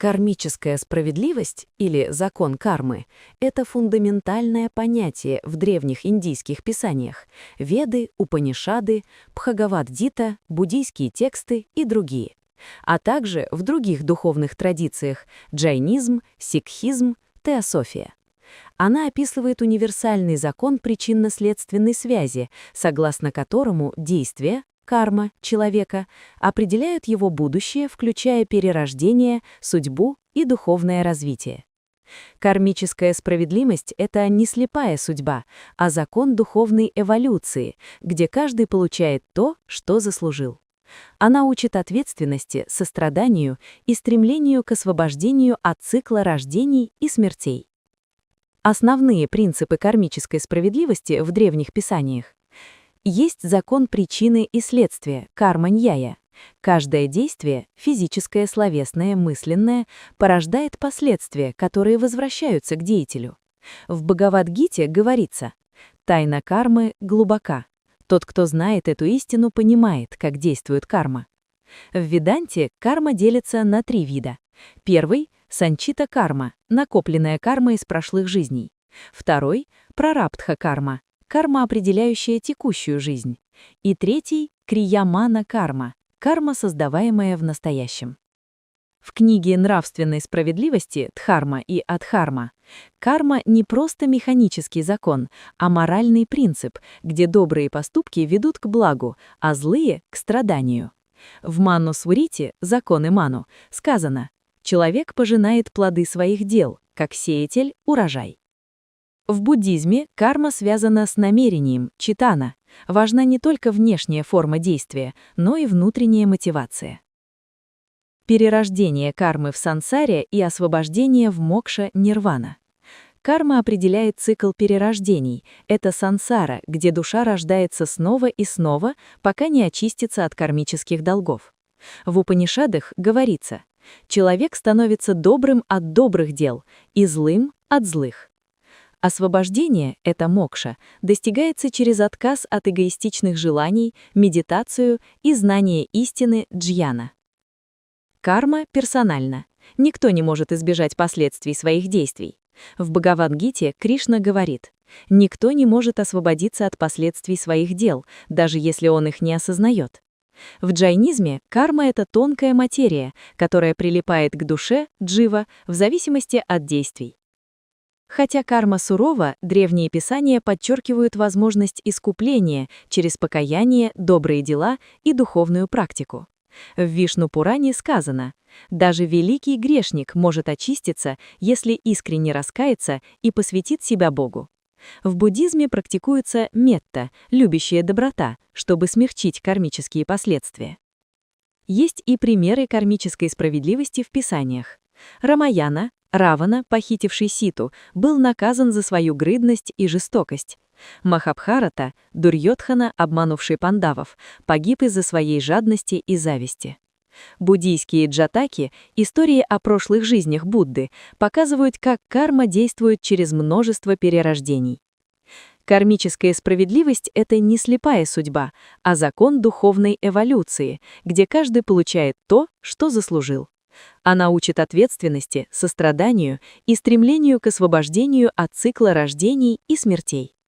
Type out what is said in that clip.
Кармическая справедливость или закон кармы– это фундаментальное понятие в древних индийских писаниях – Веды, Упанишады, Бхагавад-гита, буддийские тексты и другие, а также в других духовных традициях – джайнизм, сикхизм, теософия. Она описывает универсальный закон причинно-следственной связи, согласно которому действия, карма человека, определяют его будущее, включая перерождение, судьбу и духовное развитие. Кармическая справедливость– это не слепая судьба, а закон духовной эволюции, где каждый получает то, что заслужил. Она учит ответственности, состраданию и стремлению к освобождению от цикла рождений и смертей. Основные принципы кармической справедливости в древних писаниях. Есть закон причины и следствия, карма-ньяя. Каждое действие, физическое, словесное, мысленное, порождает последствия, которые возвращаются к деятелю. В Бхагавад-гите говорится: «Тайна кармы глубока. Тот, кто знает эту истину, понимает, как действует карма». В Веданте карма делится на 3 вида. Первый – санчита-карма, накопленная карма из прошлых жизней. Второй – прарабдха-карма, карма, определяющая текущую жизнь. И третий – криямана-карма, карма, создаваемая в настоящем. В книге нравственной справедливости «Дхарма» и «Адхарма» карма не просто механический закон, а моральный принцип, где добрые поступки ведут к благу, а злые – к страданию. В Манусврите, законы Ману, сказано: «Человек пожинает плоды своих дел, как сеятель – урожай». В буддизме карма связана с намерением, читана. Важна не только внешняя форма действия, но и внутренняя мотивация. Перерождение кармы в сансаре и освобождение в мокша-нирвана. Карма определяет цикл перерождений. Это сансара, где душа рождается снова и снова, пока не очистится от кармических долгов. В Упанишадах говорится: «Человек становится добрым от добрых дел и злым от злых». Освобождение, это мокша, достигается через отказ от эгоистичных желаний, медитацию и знание истины джьяна. Карма персональна. Никто не может избежать последствий своих действий. В Бхагавад-гите Кришна говорит: «Никто не может освободиться от последствий своих дел, даже если он их не осознает». В джайнизме карма – это тонкая материя, которая прилипает к душе, джива, в зависимости от действий. Хотя карма сурова, древние писания подчеркивают возможность искупления через покаяние, добрые дела и духовную практику. В Вишну-Пуране сказано: «Даже великий грешник может очиститься, если искренне раскается и посвятит себя Богу». В буддизме практикуется метта, любящая доброта, чтобы смягчить кармические последствия. Есть и примеры кармической справедливости в писаниях. Рамаяна, Равана, похитивший Ситу, был наказан за свою грыдность и жестокость. Махабхарата, Дурьодхана, обманувший пандавов, погиб из-за своей жадности и зависти. Буддийские джатаки, истории о прошлых жизнях Будды, показывают, как карма действует через множество перерождений. Кармическая справедливость – это не слепая судьба, а закон духовной эволюции, где каждый получает то, что заслужил. Она учит ответственности, состраданию и стремлению к освобождению от цикла рождений и смертей.